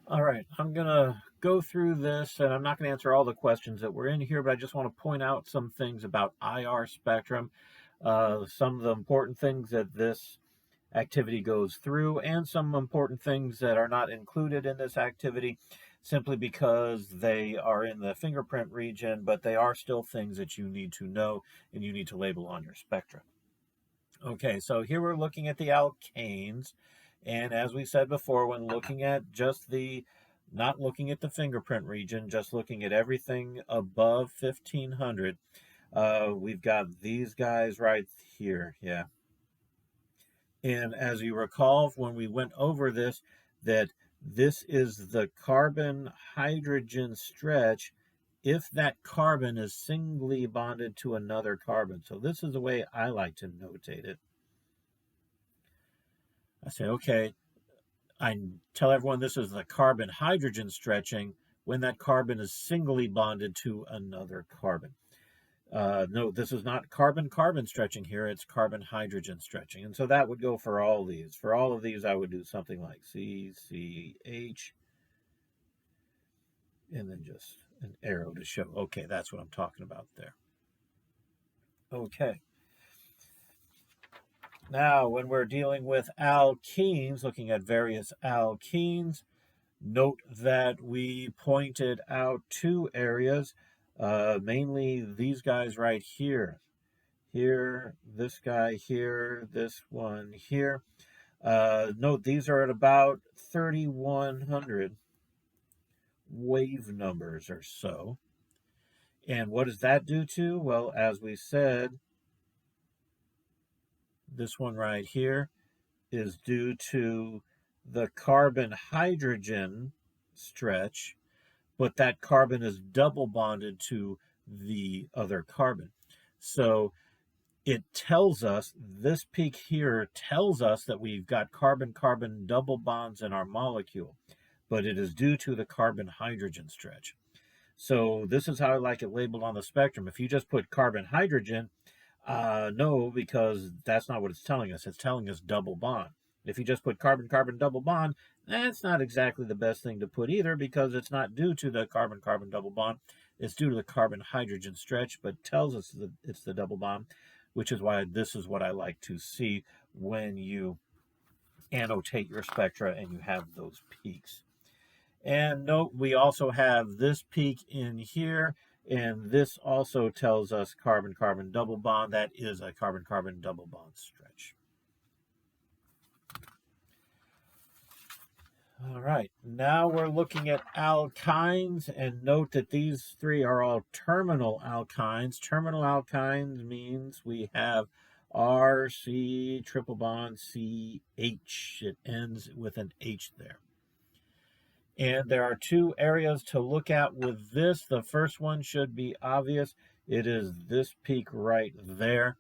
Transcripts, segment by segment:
All right, I'm going to go through this, and I'm not going to answer all the questions that were in here, but I just want to point out some things about IR spectrum, some of the important things that this activity goes through, and some important things that are not included in this activity simply because they are in the fingerprint region, but they are still things that you need to know and you need to label on your spectrum. Okay, so here we're looking at the alkanes. And as we said before, when looking at just not looking at the fingerprint region, just looking at everything above 1500, we've got these guys right here. Yeah. And as you recall, when we went over this, that this is the carbon hydrogen stretch if that carbon is singly bonded to another carbon. So this is the way I like to notate it. I say, okay, I tell everyone this is the carbon hydrogen stretching when that carbon is singly bonded to another carbon. No, this is not carbon-carbon stretching here, it's carbon hydrogen stretching. And so that would go for all these. For all of these, I would do something like CCH, and then just an arrow to show, okay, that's what I'm talking about there. Okay. Now, when we're dealing with alkenes, looking at various alkenes, note that we pointed out two areas, mainly these guys right here. Here, this guy here, this one here. Note these are at about 3,100 wave numbers or so. And what does that do to? Well, as we said, this one right here is due to the carbon hydrogen stretch, but that carbon is double bonded to the other carbon. So it tells us, this peak here tells us that we've got carbon-carbon double bonds in our molecule, but it is due to the carbon hydrogen stretch. So this is how I like it labeled on the spectrum. If you just put carbon hydrogen, no, because that's not what it's telling us. It's telling us double bond. If you just put carbon-carbon double bond, that's not exactly the best thing to put either, because it's not due to the carbon-carbon double bond. It's due to the carbon hydrogen stretch, but tells us that it's the double bond, which is why this is what I like to see when you annotate your spectra and you have those peaks. And note, we also have this peak in here, and this also tells us carbon-carbon double bond. That is a carbon-carbon double bond stretch. All right, now we're looking at alkynes, and note that these three are all terminal alkynes. Terminal alkynes means we have RC triple bond CH. It ends with an H there. And there are two areas to look at with this. The first one should be obvious. It is this peak right there.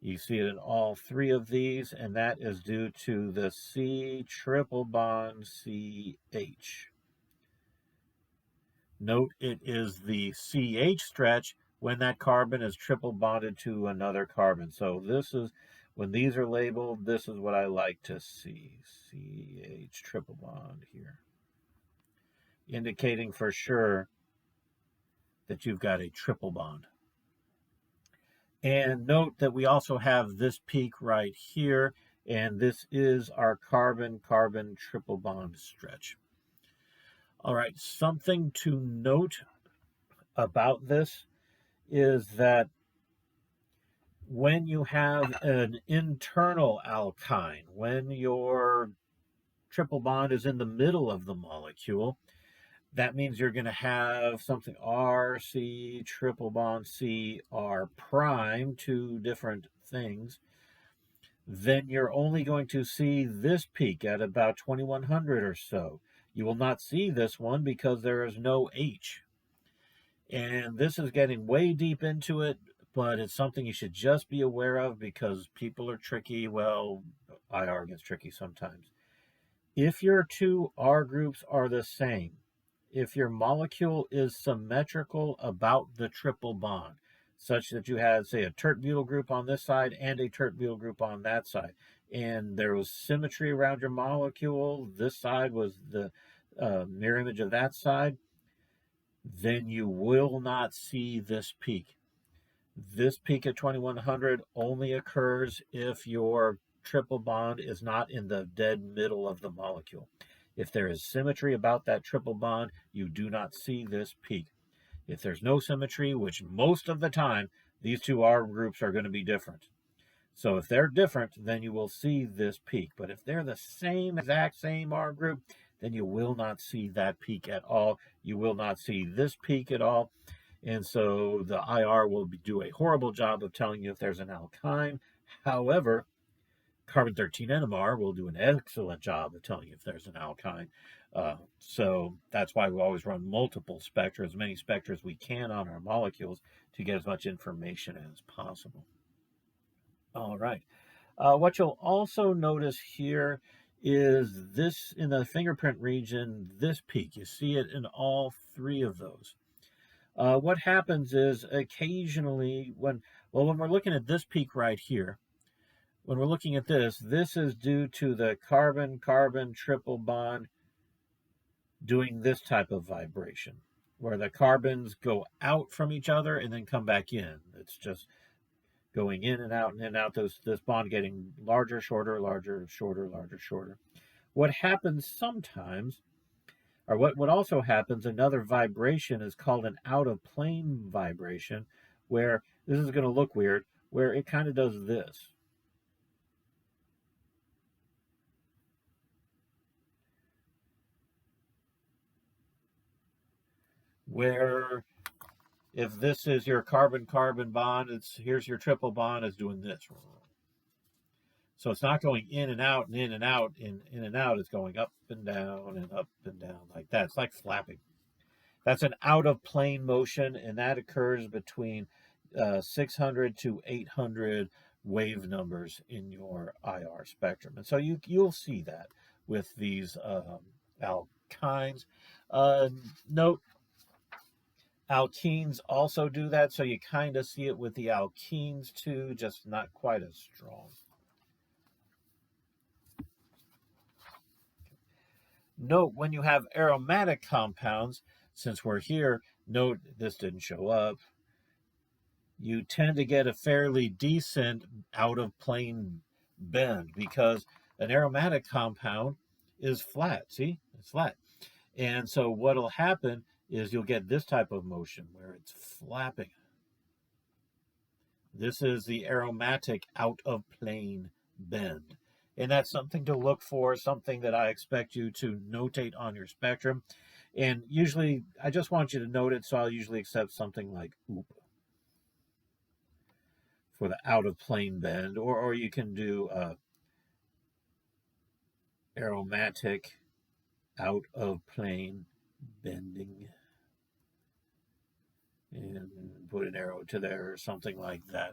You see it in all three of these, and that is due to the C triple bond CH. Note it is the CH stretch when that carbon is triple bonded to another carbon. So this is, when these are labeled, this is what I like to see. CH triple bond here, indicating for sure that you've got a triple bond. And note that we also have this peak right here, and this is our carbon-carbon triple bond stretch. All right, something to note about this is that when you have an internal alkyne, when your triple bond is in the middle of the molecule, that means you're going to have something RC triple bond CR prime, two different things. Then you're only going to see this peak at about 2100 or so. You will not see this one because there is no H. And this is getting way deep into it, but it's something you should just be aware of because people are tricky. Well, IR gets tricky sometimes. If your two R groups are the same, if your molecule is symmetrical about the triple bond, such that you had, say, a tert-butyl group on this side and a tert-butyl group on that side, and there was symmetry around your molecule, this side was mirror image of that side, then you will not see this peak. This peak at 2100 only occurs if your triple bond is not in the dead middle of the molecule. If there is symmetry about that triple bond, you do not see this peak. If there's no symmetry, which most of the time, these two R groups are going to be different. So if they're different, then you will see this peak. But if they're the same, exact same R group, then you will not see that peak at all. You will not see this peak at all. And so the IR will do a horrible job of telling you if there's an alkyne. However, carbon-13 NMR will do an excellent job of telling you if there's an alkyne. So that's why we always run multiple spectra, as many spectra as we can on our molecules to get as much information as possible. All right. What you'll also notice here is this in the fingerprint region, this peak. You see it in all three of those. What happens is occasionally when we're looking at this peak right here, when we're looking at this is due to the carbon-carbon triple bond doing this type of vibration, where the carbons go out from each other and then come back in. It's just going in and out and in and out, this bond getting larger, shorter, larger, shorter, larger, shorter. What happens sometimes, or what also happens, another vibration is called an out-of-plane vibration, where this is going to look weird, where it kind of does this. Where if this is your carbon-carbon bond, here's your triple bond, it's doing this. So it's not going in and out and in and out and in and out. It's going up and down like that. It's like flapping. That's an out-of-plane motion, and that occurs between 600 to 800 wave numbers in your IR spectrum. And so you'll see that with these alkynes. Note, alkenes also do that, so you kind of see it with the alkenes too, just not quite as strong. Note when you have aromatic compounds, since we're here, note this didn't show up, you tend to get a fairly decent out-of-plane bend because an aromatic compound is flat. See? It's flat. And so what'll happen is you'll get this type of motion where it's flapping. This is the aromatic out-of-plane bend. And that's something to look for, something that I expect you to notate on your spectrum. And usually, I just want you to note it, so I'll usually accept something like oop for the out-of-plane bend, or you can do aromatic out-of-plane bending and put an arrow to there or something like that.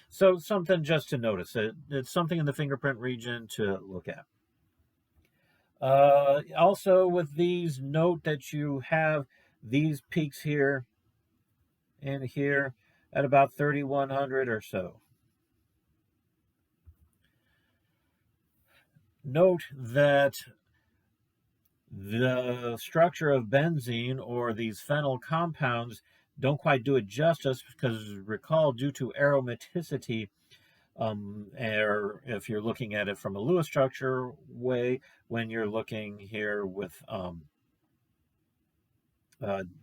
So something just to notice. It's something in the fingerprint region to look at. Also with these, note that you have these peaks here and here at about 3100 or so. Note that the structure of benzene or these phenyl compounds don't quite do it justice because, recall, due to aromaticity, or if you're looking at it from a Lewis structure way, when you're looking here with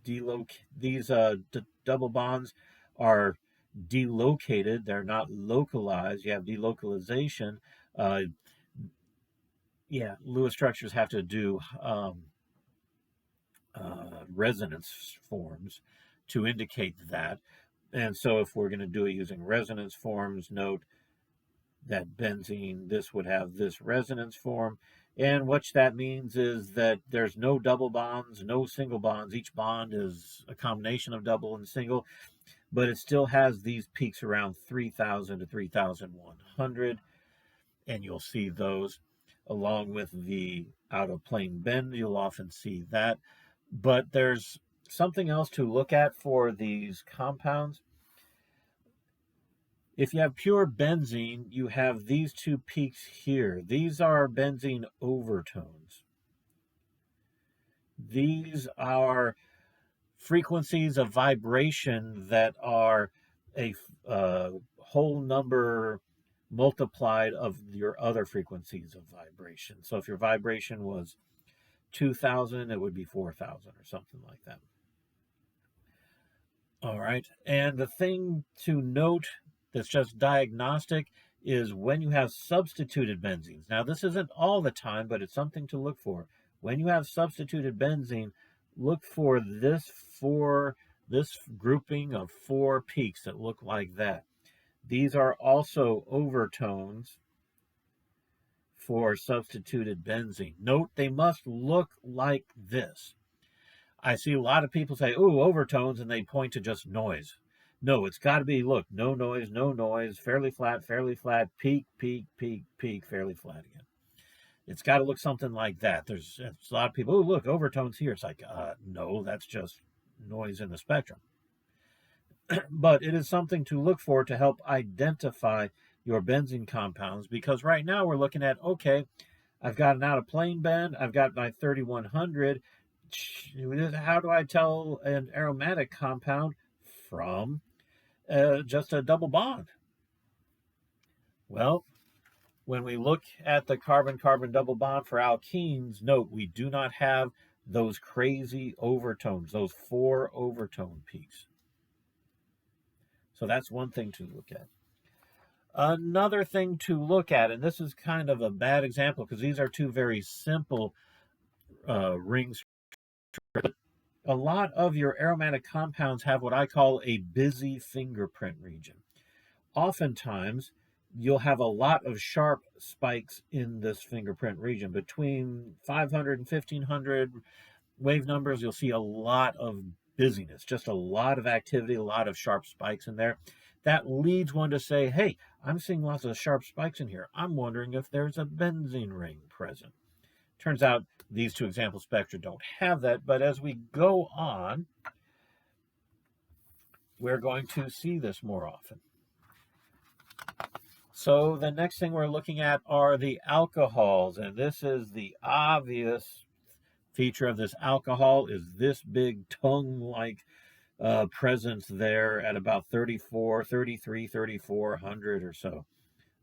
these double bonds are delocated, they're not localized, you have delocalization. Lewis structures have to do resonance forms to indicate that. And so if we're going to do it using resonance forms, note that benzene, this would have this resonance form. And what that means is that there's no double bonds, no single bonds. Each bond is a combination of double and single, but it still has these peaks around 3000 to 3100. And you'll see those along with the out-of-plane bend. You'll often see that. But there's something else to look at for these compounds. If you have pure benzene, you have these two peaks here. These are benzene overtones. These are frequencies of vibration that are a whole number multiplied of your other frequencies of vibration. So if your vibration was 2,000, it would be 4,000 or something like that. All right. And the thing to note that's just diagnostic is when you have substituted benzenes. Now, this isn't all the time, but it's something to look for. When you have substituted benzene, look for this grouping of 4 peaks that look like that. These are also overtones for substituted benzene. Note they must look like this. I see a lot of people say, "Ooh, overtones," and they point to just noise. No, it's got to be, look, no noise, fairly flat, peak, peak, peak, peak, fairly flat again. It's got to look something like that. There's a lot of people, "Oh, look, overtones here." It's like, no, that's just noise in the spectrum. But it is something to look for to help identify your benzene compounds, because right now we're looking at, okay, I've got an out of plane bend, I've got my 3100. How do I tell an aromatic compound from just a double bond? Well, when we look at the carbon-carbon double bond for alkenes, note we do not have those crazy overtones, those 4 overtone peaks. So that's one thing to look at. Another thing to look at, and this is kind of a bad example because these are 2 very simple rings. A lot of your aromatic compounds have what I call a busy fingerprint region. Oftentimes, you'll have a lot of sharp spikes in this fingerprint region. Between 500 and 1500 wave numbers, you'll see a lot of busyness, just a lot of activity, a lot of sharp spikes in there. That leads one to say, hey, I'm seeing lots of sharp spikes in here. I'm wondering if there's a benzene ring present. Turns out these 2 example spectra don't have that, but as we go on, we're going to see this more often. So the next thing we're looking at are the alcohols, and this is the obvious feature of this alcohol is this big tongue-like presence there at about 34, 33, 3400 or so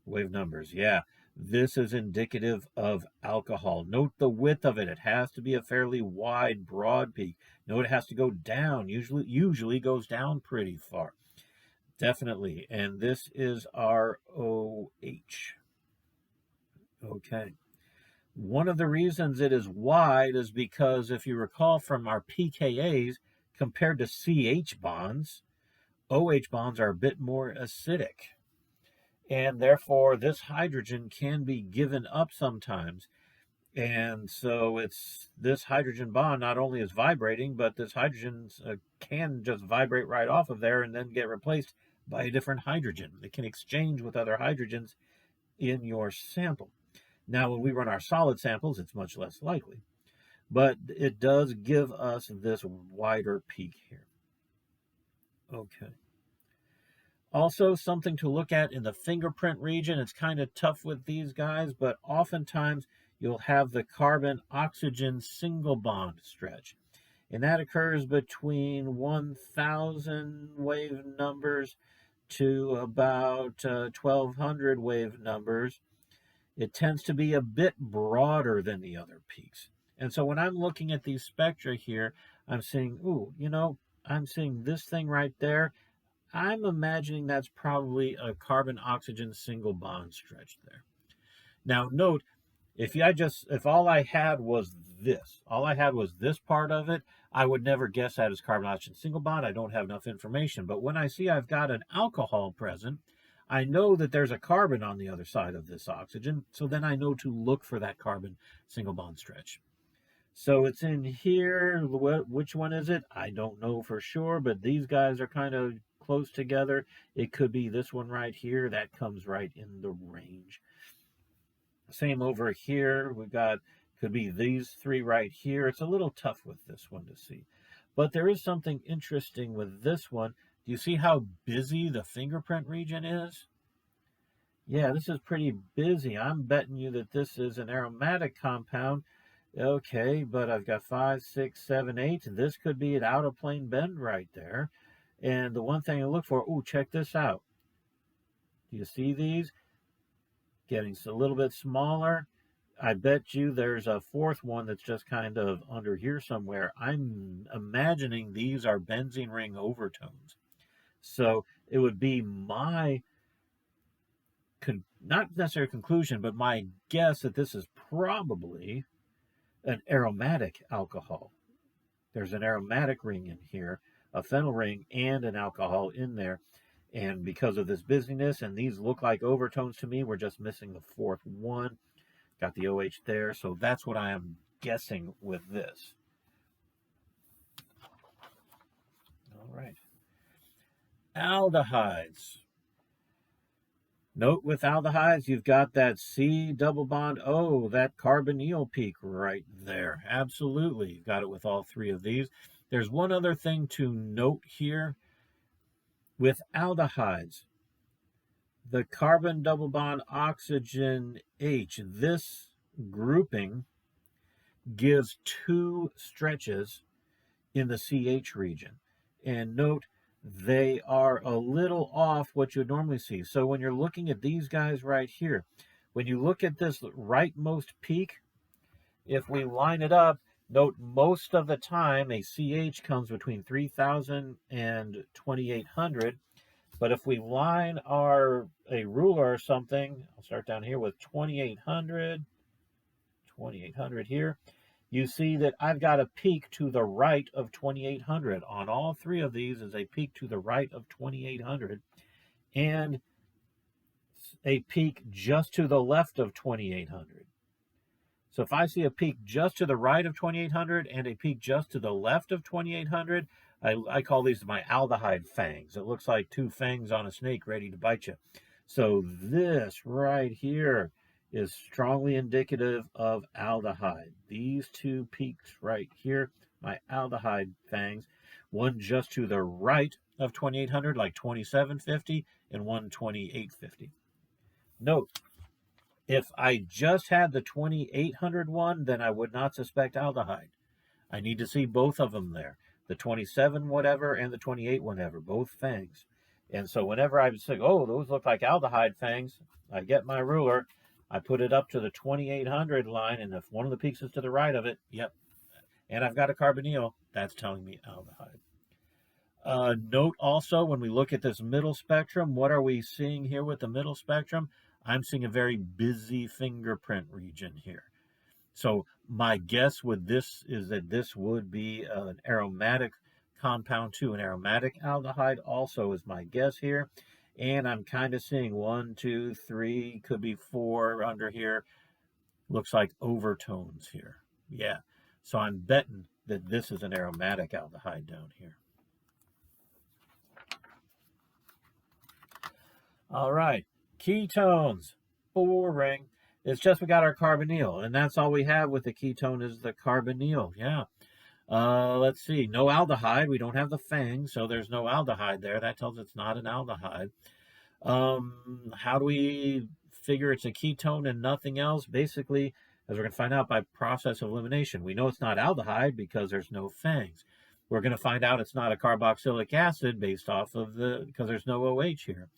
wave numbers. Yeah, this is indicative of alcohol. Note the width of it. It has to be a fairly wide, broad peak. Note it has to go down. Usually goes down pretty far. Definitely. And this is our OH. Okay. One of the reasons it is wide is because if you recall from our pKa's, compared to CH bonds, OH bonds are a bit more acidic. And therefore, this hydrogen can be given up sometimes. And so it's this hydrogen bond not only is vibrating, but this hydrogen can just vibrate right off of there and then get replaced by a different hydrogen. It can exchange with other hydrogens in your sample. Now, when we run our solid samples, it's much less likely. But it does give us this wider peak here. Okay. Also, something to look at in the fingerprint region. It's kind of tough with these guys, but oftentimes you'll have the carbon-oxygen single bond stretch. And that occurs between 1,000 wave numbers to about 1,200 wave numbers. It tends to be a bit broader than the other peaks. And so when I'm looking at these spectra here, I'm seeing, ooh, I'm seeing this thing right there. I'm imagining that's probably a carbon-oxygen single bond stretch there. Now, note, if all I had was this part of it, I would never guess that as carbon-oxygen single bond. I don't have enough information. But when I see I've got an alcohol present, I know that there's a carbon on the other side of this oxygen, so then I know to look for that carbon single bond stretch. So it's in here. Which one is it? I don't know for sure, but these guys are kind of close together. It could be this one right here. That comes right in the range. Same over here. Could be these 3 right here. It's a little tough with this one to see. But there is something interesting with this one. Do you see how busy the fingerprint region is? Yeah, this is pretty busy. I'm betting you that this is an aromatic compound Okay, but I've got 5, 6, 7, 8. This could be an out of plane bend right there. And the one thing I look for, oh, check this out. Do you see these? Getting a little bit smaller. I bet you there's a fourth one that's just kind of under here somewhere. I'm imagining these are benzene ring overtones. So it would be my, not necessarily conclusion, but my guess that this is probably an aromatic alcohol. There's an aromatic ring in here, a phenyl ring, and an alcohol in there. And because of this busyness, and these look like overtones to me, we're just missing the fourth one. Got the OH there, so that's what I am guessing with this. All right. Aldehydes. Note with aldehydes, you've got that C double bond O, that carbonyl peak right there. Absolutely. You've got it with all three of these. There's one other thing to note here. With aldehydes, the carbon double bond oxygen H, this grouping gives two stretches in the CH region. And note, they are a little off what you would normally see. So when you're looking at these guys right here, when you look at this rightmost peak, if we line it up, note most of the time a CH comes between 3,000 and 2,800. But if we line a ruler or something, I'll start down here with 2,800 here, you see that I've got a peak to the right of 2,800. On all three of these is a peak to the right of 2,800 and a peak just to the left of 2,800. So if I see a peak just to the right of 2,800 and a peak just to the left of 2,800, I call these my aldehyde fangs. It looks like two fangs on a snake ready to bite you. So this right here is strongly indicative of aldehyde. These two peaks right here, my aldehyde fangs, one just to the right of 2,800, like 2,750, and one 2,850. Note, if I just had the 2,800 one, then I would not suspect aldehyde. I need to see both of them there. The 27 whatever and the 28 whatever, both fangs. And so whenever I would say, oh, those look like aldehyde fangs, I get my ruler, I put it up to the 2,800 line, and if one of the peaks is to the right of it, yep. And I've got a carbonyl, that's telling me aldehyde. Note also, when we look at this middle spectrum, what are we seeing here with the middle spectrum? I'm seeing a very busy fingerprint region here. So my guess with this is that this would be an aromatic compound too. An aromatic aldehyde also is my guess here. And I'm kind of seeing 1, 2, 3, could be 4 under here. Looks like overtones here. Yeah. So I'm betting that this is an aromatic aldehyde down here. All right. Ketones. Boring. It's just we got our carbonyl, and that's all we have with the ketone is the carbonyl. Yeah. Let's see. No aldehyde. We don't have the fangs, so there's no aldehyde there. That tells us it's not an aldehyde. How do we figure it's a ketone and nothing else? Basically, as we're going to find out by process of elimination, we know it's not aldehyde because there's no fangs. We're going to find out it's not a carboxylic acid based off of because there's no OH here.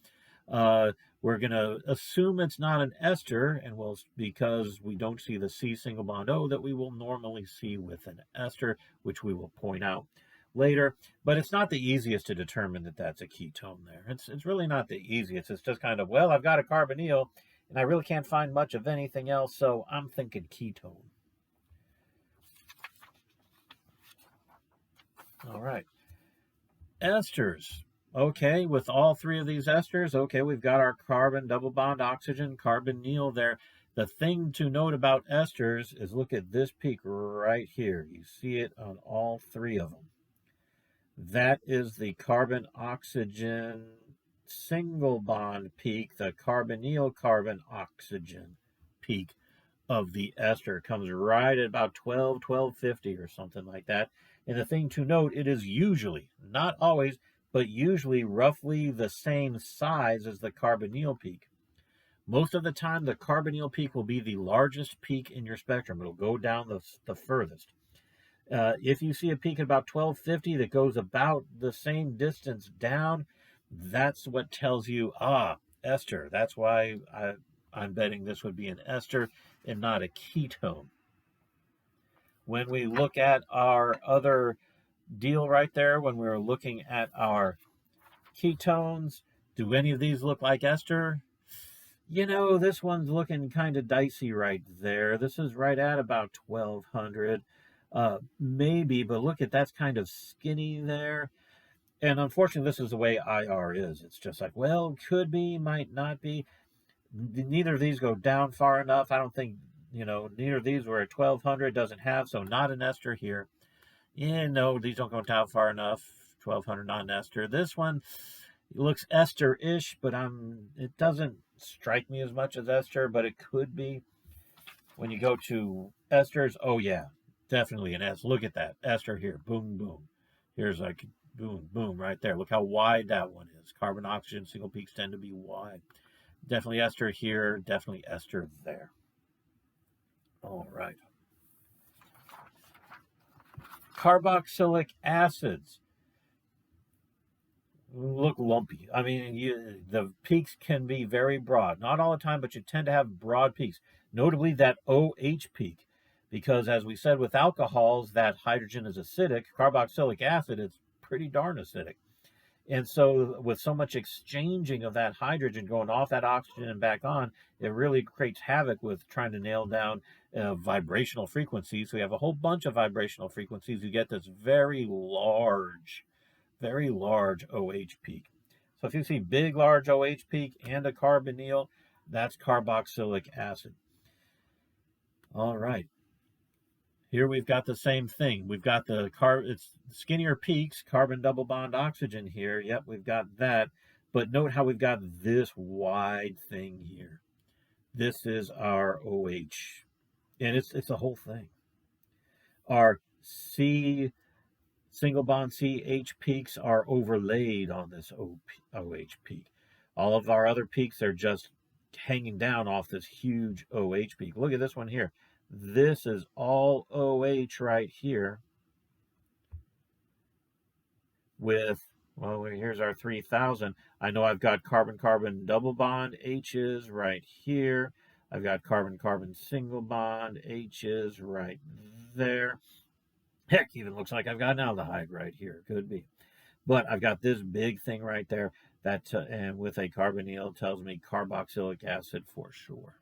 We're going to assume it's not an ester, and because we don't see the C single bond O that we will normally see with an ester, which we will point out later. But it's not the easiest to determine that that's a ketone there. It's really not the easiest. It's just kind of, well, I've got a carbonyl, and I really can't find much of anything else, so I'm thinking ketone. All right. Esters. Okay, with all three of these esters, okay, we've got our carbon, double bond, oxygen, carbonyl there. The thing to note about esters is look at this peak right here. You see it on all three of them. That is the carbon-oxygen single bond peak, the carbonyl carbon-oxygen peak of the ester. Comes right at about 1250 or something like that. And the thing to note, it is usually, not always, but usually roughly the same size as the carbonyl peak. Most of the time, the carbonyl peak will be the largest peak in your spectrum. It'll go down the furthest. If you see a peak at about 1250 that goes about the same distance down, that's what tells you, ester. That's why I'm betting this would be an ester and not a ketone. When we look at our other deal right there, when we're looking at our ketones, do any of these look like ester? You know, this one's looking kind of dicey right there. This is right at about 1200. Maybe, but look at that's kind of skinny there. And unfortunately, this is the way IR is. It's just like, well, could be, might not be. Neither of these go down far enough. I don't think, neither of these were at 1200, doesn't have, so not an ester here. Yeah, no, these don't go down far enough. 1200, not an ester. This one looks ester-ish, but it doesn't strike me as much as ester, but it could be. When you go to esters, oh yeah, definitely an ester. Look at that ester here. Boom, boom. Here's like boom, boom right there. Look how wide that one is. Carbon oxygen single peaks tend to be wide. Definitely ester here. Definitely ester there. All right. Carboxylic acids look lumpy. I mean, the peaks can be very broad. Not all the time, but you tend to have broad peaks. Notably that OH peak, because as we said with alcohols, that hydrogen is acidic. Carboxylic acid is pretty darn acidic. And so with so much exchanging of that hydrogen going off that oxygen and back on, it really creates havoc with trying to nail down vibrational frequencies. So we have a whole bunch of vibrational frequencies. You get this very large OH peak. So if you see big, large OH peak and a carbonyl, that's carboxylic acid. All right. Here we've got the same thing. We've got it's skinnier peaks, carbon double bond oxygen here. Yep, we've got that. But note how we've got this wide thing here. This is our OH. And it's a whole thing. Our single bond CH peaks are overlaid on this OH peak. All of our other peaks are just hanging down off this huge OH peak. Look at this one here. This is all OH right here with, well, here's our 3000. I know I've got carbon-carbon double bond H's right here. I've got carbon-carbon single bond H's right there. Heck, even looks like I've got an aldehyde right here. Could be. But I've got this big thing right there that, and with a carbonyl, tells me carboxylic acid for sure.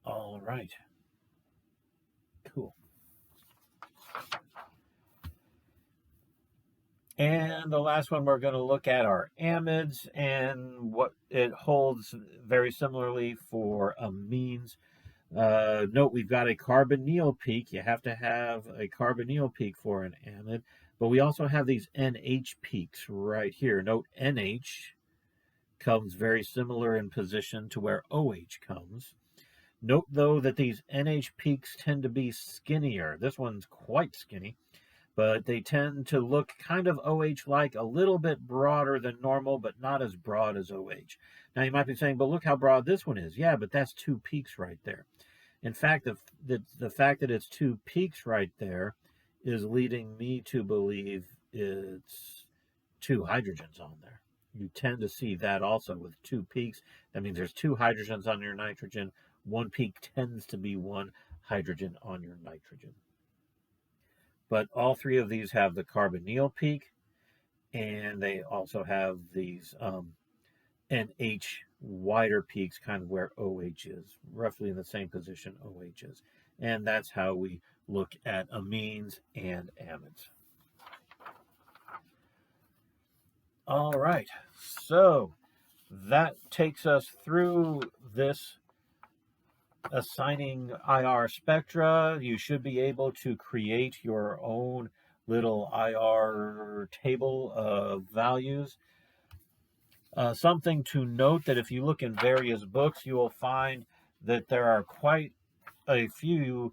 All right. Cool. And the last one we're going to look at are amides, and what it holds very similarly for amines. Note we've got a carbonyl peak. You have to have a carbonyl peak for an amide, but we also have these NH peaks right here. Note NH comes very similar in position to where OH comes. Note, though, that these NH peaks tend to be skinnier. This one's quite skinny, but they tend to look kind of OH-like, a little bit broader than normal, but not as broad as OH. Now, you might be saying, but look how broad this one is. Yeah, but that's two peaks right there. In fact, the fact that it's two peaks right there is leading me to believe it's two hydrogens on there. You tend to see that also with two peaks. That means there's two hydrogens on your nitrogen. One peak tends to be one hydrogen on your nitrogen. But all three of these have the carbonyl peak, and they also have these NH wider peaks, kind of where OH is, roughly in the same position OH is. And that's how we look at amines and amides. All right, so that takes us through this assigning IR spectra. You should be able to create your own little IR table of values. Something to note that if you look in various books, you will find that there are quite a few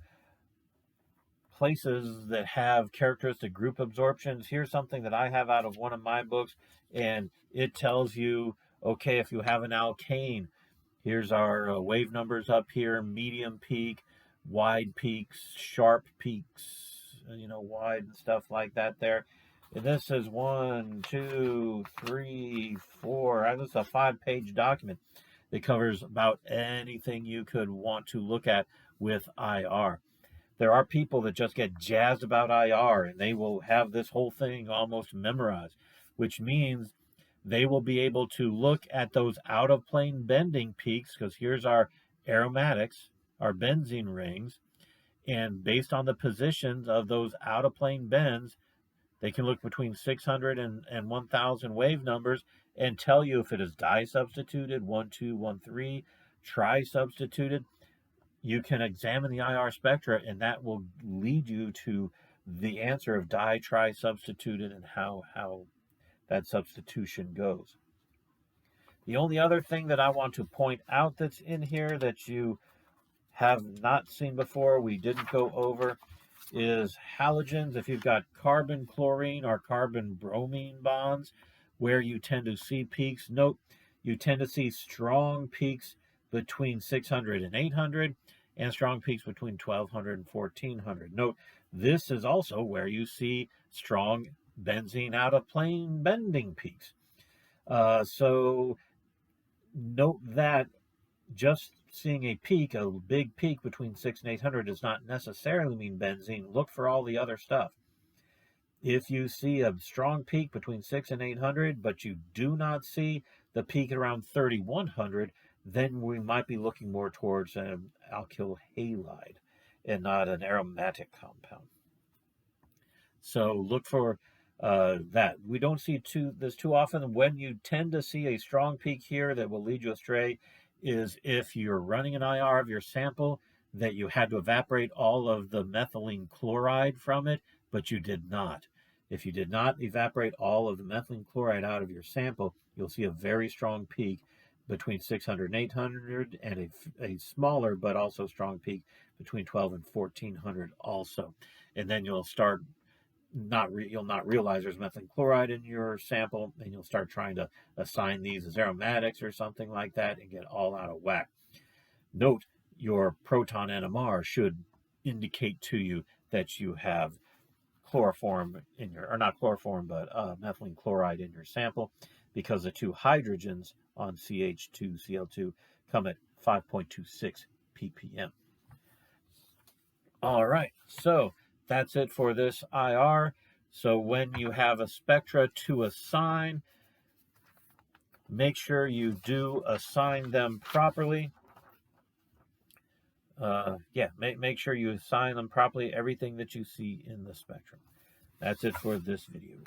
places that have characteristic group absorptions. Here's something that I have out of one of my books, and it tells you, okay, if you have an alkane, Here's our wave numbers up here: medium peak, wide peaks, sharp peaks, wide and stuff like that there. And this is 1, 2, 3, 4. This is a 5-page document that covers about anything you could want to look at with IR. There are people that just get jazzed about IR and they will have this whole thing almost memorized, which means they will be able to look at those out of plane bending peaks, because here's our aromatics, our benzene rings, and based on the positions of those out of plane bends, they can look between 600 and 1000 wave numbers and tell you if it is di-substituted, 1, 2, 1, 3, tri-substituted. You can examine the IR spectra, and that will lead you to the answer of di, tri, substituted, and how that substitution goes. The only other thing that I want to point out that's in here that you have not seen before, we didn't go over, is halogens. If you've got carbon chlorine or carbon bromine bonds, where you tend to see peaks, note you tend to see strong peaks between 600 and 800 and strong peaks between 1200 and 1400. Note, this is also where you see strong benzene out of plane bending peaks. So note that just seeing a peak, a big peak between 6 and 800 does not necessarily mean benzene. Look for all the other stuff. If you see a strong peak between 6 and 800, but you do not see the peak around 3100, then we might be looking more towards an alkyl halide and not an aromatic compound. So look for that. We don't see this too often. When you tend to see a strong peak here that will lead you astray is if you're running an IR of your sample that you had to evaporate all of the methylene chloride from it, but you did not. If you did not evaporate all of the methylene chloride out of your sample, you'll see a very strong peak between 600 and 800, and a smaller but also strong peak between 12 and 1400 also. And then you'll start you'll not realize there's methylene chloride in your sample, and you'll start trying to assign these as aromatics or something like that and get all out of whack. Note, your proton NMR should indicate to you that you have chloroform in your, or not chloroform, but methylene chloride in your sample, because the two hydrogens on CH2Cl2 come at 5.26 ppm. All right, so that's it for this IR. So when you have a spectra to assign, make sure you do assign them properly. Make sure you assign them properly, everything that you see in the spectrum. That's it for this video.